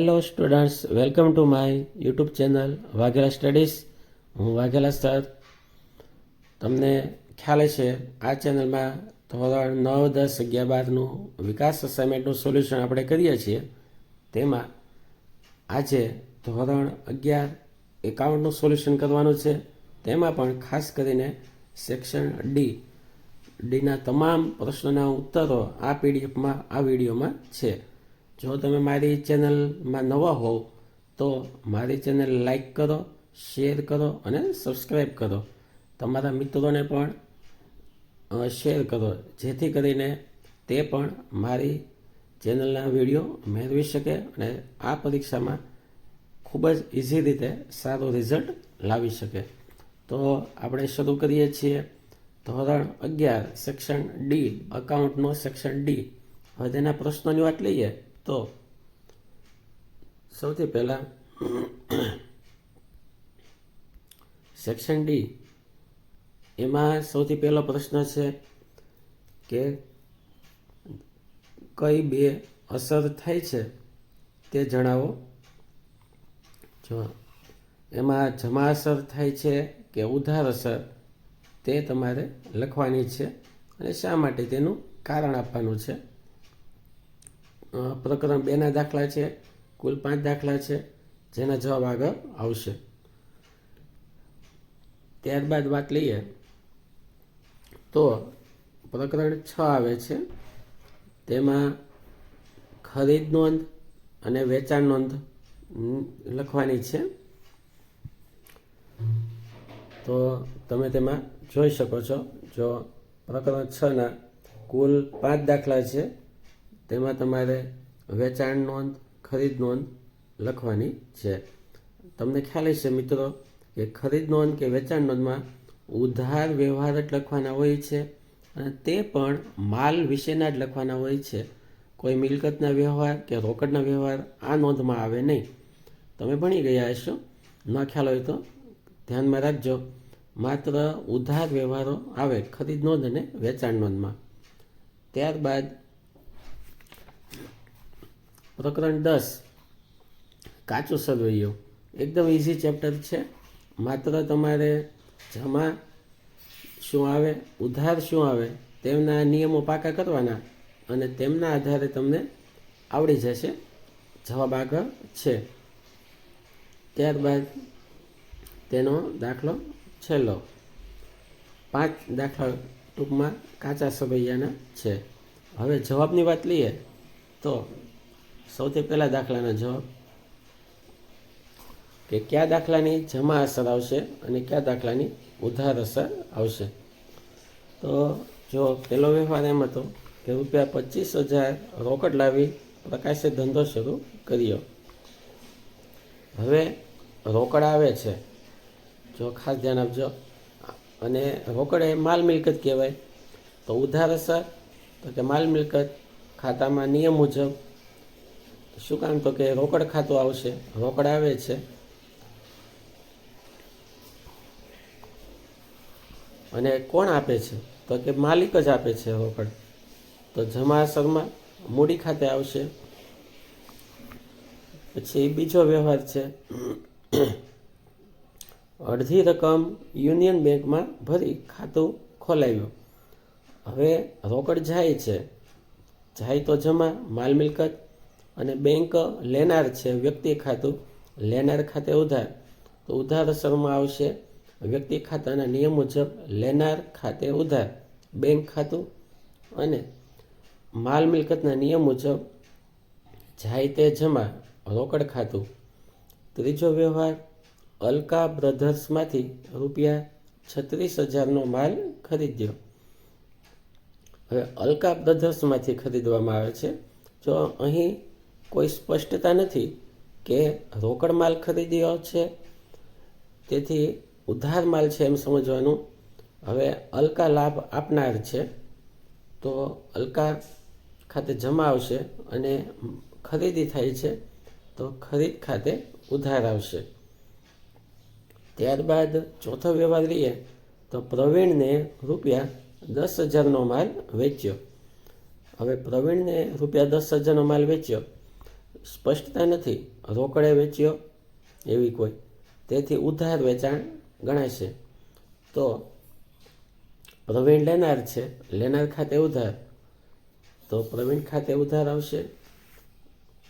Hello students, welcome to my YouTube channel Vaghela studies. હું Vaghela sir. તમને ખ્યાલ છે આ ચેનલમાં ધોરણ 9, 10, 11, 12નું વિકાસ અસાઇનમેન્ટનું સોલ્યુશન આપણે કરીએ છીએ. તેમાં આજે ધોરણ 11 એકાઉન્ટનું સોલ્યુશન કરવાનું છે. તેમાં પણ ખાસ કરીને સેક્શન ડીના તમામ પ્રશ્નોના ઉત્તરો આ પીડીએફમાં, આ વિડીયોમાં છે. જો તમે મારી ચેનલમાં નવા હોવ તો મારી ચેનલ લાઈક કરો, શેર કરો અને સબસ્ક્રાઈબ કરો. તમારા મિત્રોને પણ શેર કરો, જેથી કરીને તે પણ મારી ચેનલના વિડીયો મેળવી શકે અને આ પરીક્ષામાં ખૂબ જ ઇઝી રીતે સારું રિઝલ્ટ લાવી શકે. તો આપણે શરૂ કરીએ છીએ ધોરણ 11 સેક્શન ડી, અકાઉન્ટનો સેક્શન ડી. હવે તેના પ્રશ્નોની વાત લઈએ તો સૌથી પહેલાં સેક્શન ડી એમાં સૌથી પહેલો પ્રશ્ન છે કે કઈ બે અસર થાય છે તે જણાવો. જો એમાં જમા અસર થાય છે કે ઉધાર અસર, તે તમારે લખવાની છે અને શા માટે તેનું કારણ આપવાનું છે. પ્રકરણ 2ના દાખલા છે. કુલ 5 દાખલા છે, જેના જવાબ આગળ આવશે. ત્યારબાદ વાત લઈએ તો પ્રકરણ 6 આવે છે. તેમાં ખરીદ નોંધ અને વેચાણ નોંધ લખવાની છે. તો તમે તેમાં જોઈ શકો છો. જો પ્રકરણ 6ના કુલ 5 દાખલા છે, તેમાં તમારે વેચાણ નોંધ, ખરીદ નોંધ લખવાની છે. તમને ખ્યાલ હશે મિત્રો કે ખરીદ નોંધ કે વેચાણ નોંધમાં ઉધાર વ્યવહાર જ લખવાના હોય છે અને તે પણ માલ વિશેના જ લખવાના હોય છે. કોઈ મિલકતના વ્યવહાર કે રોકડના વ્યવહાર આ નોંધમાં આવે નહીં. તમે ભણી ગયા હશો, ન ખ્યાલ હોય તો ધ્યાનમાં રાખજો. માત્ર ઉધાર વ્યવહારો આવે ખરીદ નોંધ અને વેચાણ નોંધમાં. ત્યારબાદ પ્રકરણ 10 કાચું સરવૈયું, એકદમ ઇઝી ચેપ્ટર છે. માત્ર તમારે જમા શું આવે, ઉધાર શું આવે, તેમના નિયમો પાકા કરવાના અને તેમના આધારે તમને આવડી જશે. જવાબ આગળ છે. ત્યારબાદ તેનો દાખલો છેલ્લો. 5 દાખલા ટૂંકમાં કાચા સરવૈયાના છે. હવે જવાબની વાત લઈએ તો સૌથી પહેલા દાખલાના જવાબ કે કયા દાખલાની જમા અસર આવશે અને કયા દાખલાની ઉધાર અસર આવશે. તો જો પહેલો વ્યવહાર એમ હતો કે ₹25,000 રોકડ લાવી પ્રકાશે ધંધો શરૂ કર્યો. હવે રોકડ આવે છે, જો ખાસ ધ્યાન આપજો, અને રોકડ એ માલ મિલકત કહેવાય. તો ઉધાર અસર તો કે માલ મિલકત ખાતામાં નિયમ મુજબ શું કામ, તો કે રોકડ ખાતું આવશે. રોકડ આવે છે અને કોણ આપે છે, તો કે માલિક જ આપે છે રોકડ. તો જમા અસરમાં મૂડી ખાતે આવશે. પછી બીજો વ્યવહાર છે, અડધી રકમ યુનિયન બેંકમાં ભરી ખાતું ખોલાવ્યું. હવે રોકડ જાય છે, જાય તો જમા માલ મિલકત, અને બેંક લેનાર છે વ્યક્તિ ખાતું, લેનાર ખાતે ઉધાર. તો ઉધાર અસરમાં આવશે વ્યક્તિ ખાતાના નિયમ મુજબ લેનાર ખાતે ઉધાર બેંક ખાતું, અને માલ મિલકતના નિયમ મુજબ જાય તે જમા રોકડ ખાતું. ત્રીજો વ્યવહાર, અલકા બ્રધર્સમાંથી ₹36,000નો માલ ખરીદ્યો. હવે અલકા બ્રધર્સમાંથી ખરીદવામાં આવે છે. જો અહીં કોઈ સ્પષ્ટતા નથી કે રોકડ માલ ખરીદ્યો છે, તેથી ઉધાર માલ છે એમ સમજવાનું. હવે અલકા લાભ આપનાર છે, તો અલકા ખાતે જમા આવશે અને ખરીદી થાય છે, તો ખરીદ ખાતે ઉધાર આવશે. ત્યારબાદ ચોથો વ્યવહાર લઈએ તો પ્રવીણને ₹10,000નો માલ વેચ્યો. હવે પ્રવીણને ₹10,000નો માલ વેચ્યો સ્પષ્ટતા નથી, રોકડે વેચ્યો એવી કોઈ, તેથી ઉધાર વેચાણ ગણાશે. તો પ્રવીણ લેનાર છે, લેનાર ખાતે ઉધાર, તો પ્રવીણ ખાતે ઉધાર આવશે.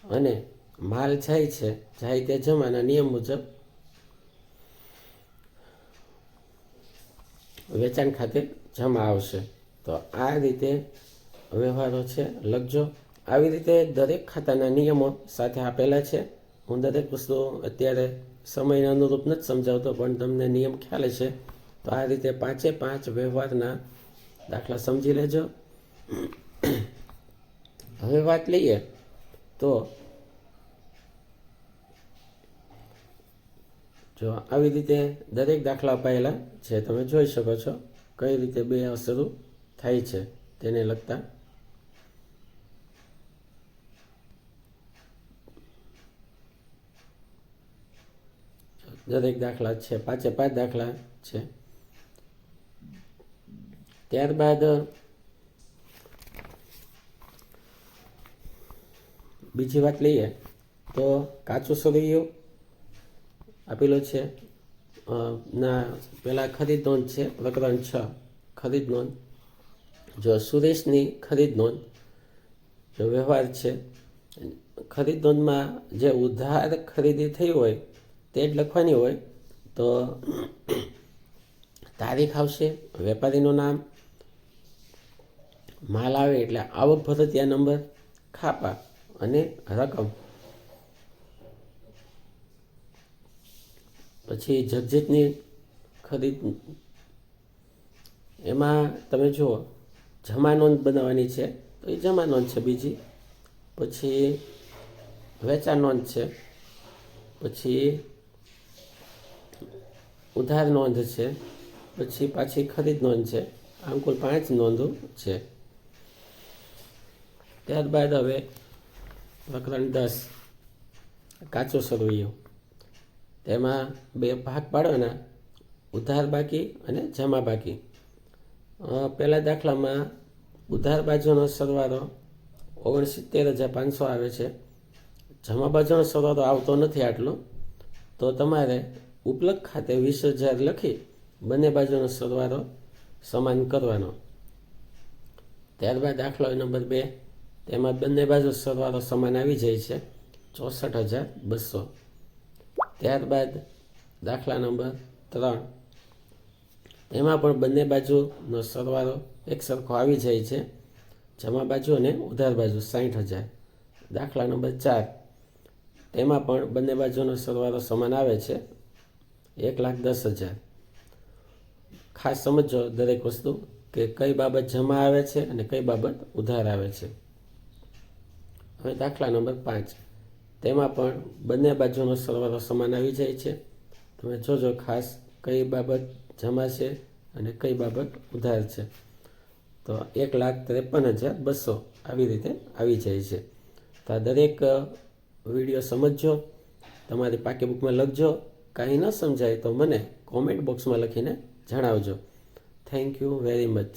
અને માલ જાય છે, જાય તે જમાના નિયમ મુજબ વેચાણ ખાતે જમા આવશે. તો આ રીતે વ્યવહારો છે, લખજો. આવી રીતે દરેક ખાતાના નિયમો સાથે આપેલા છે. હું દરેક વસ્તુ અત્યારે સમયને અનુરૂપ નથી સમજાવતો, પણ તમને નિયમ ખ્યાલ છે. તો આ રીતે 5 વ્યવહારના દાખલા સમજી લેજો. હવે વાત લઈએ તો જો આવી રીતે દરેક દાખલા અપાયેલા છે, તમે જોઈ શકો છો કઈ રીતે બે અસરો થાય છે તેને લગતા. દરેક દાખલા છે, 5 દાખલા છે. ત્યારબાદ બીજી વાત લઈએ તો કાચું સરવૈયું આપેલો છે. ના પેલા ખરીદ નોંધ છે, પ્રકરણ 6 ખરીદ નોંધ. જો સુરેશની ખરીદ નોંધ જો વ્યવહાર છે, ખરીદ નોંધમાં જે ઉધાર ખરીદી થઈ હોય તે જ લખવાની હોય. તો તારીખ આવશે, વેપારીનું નામ, માલ આવે એટલે આવક ભરતિયા નંબર, ખાપા અને રકમ. પછી જગજીતની ખરીદ, એમાં તમે જુઓ જમા નોંધ બનાવવાની છે, તો એ જમા નોંધ છે બીજી. પછી વેચાણ નોંધ છે, પછી ઉધાર નોંધ છે, પછી પાછી ખરીદ નોંધ છે. આમ કુલ 5 નોંધો છે. ત્યારબાદ હવે પ્રકરણ 10 કાચો સરવૈયો. તેમાં 2 ભાગ પાડવાના, ઉધાર બાકી અને જમા બાકી. પહેલા દાખલામાં ઉધાર બાજુનો સરવાળો 69,500 આવે છે. જમા બાજુનો સરવાળો આવતો નથી આટલો, તો તમારે ઉપલબ્ધ ખાતે 20,000 લખી બંને બાજુનો સરવાળો સમાન કરવાનો. ત્યારબાદ દાખલો નંબર 2, તેમાં બંને બાજુ સરવાળો સમાન આવી જાય છે, 64,200. ત્યારબાદ દાખલા નંબર 3, તેમાં પણ બંને બાજુનો સરવાળો એક સરખો આવી જાય છે, જમા બાજુ અને ઉધાર બાજુ 60,000. દાખલા નંબર 4, તેમાં પણ બંને બાજુનો સરવાળો સમાન આવે છે, 1,10,000. ખાસ સમજો દરેક વસ્તુ કે કઈ બાબત જમા આવે છે અને કઈ બાબત ઉધાર આવે છે. હવે દાખલા નંબર 5, તેમાં પણ બંને બાજુનો સરવાળો સમાન આવી જાય છે. તમે જોજો ખાસ કઈ બાબત જમા છે અને કઈ બાબત ઉધાર છે. તો 1,53,200 આવી રીતે આવી જાય છે. તો આ દરેક વિડીયો સમજજો, તમારી પાકી બુકમાં લખજો. કાંઈ ન સમજાય તો મને કોમેન્ટ બોક્સમાં લખીને જણાવજો. Thank you very much.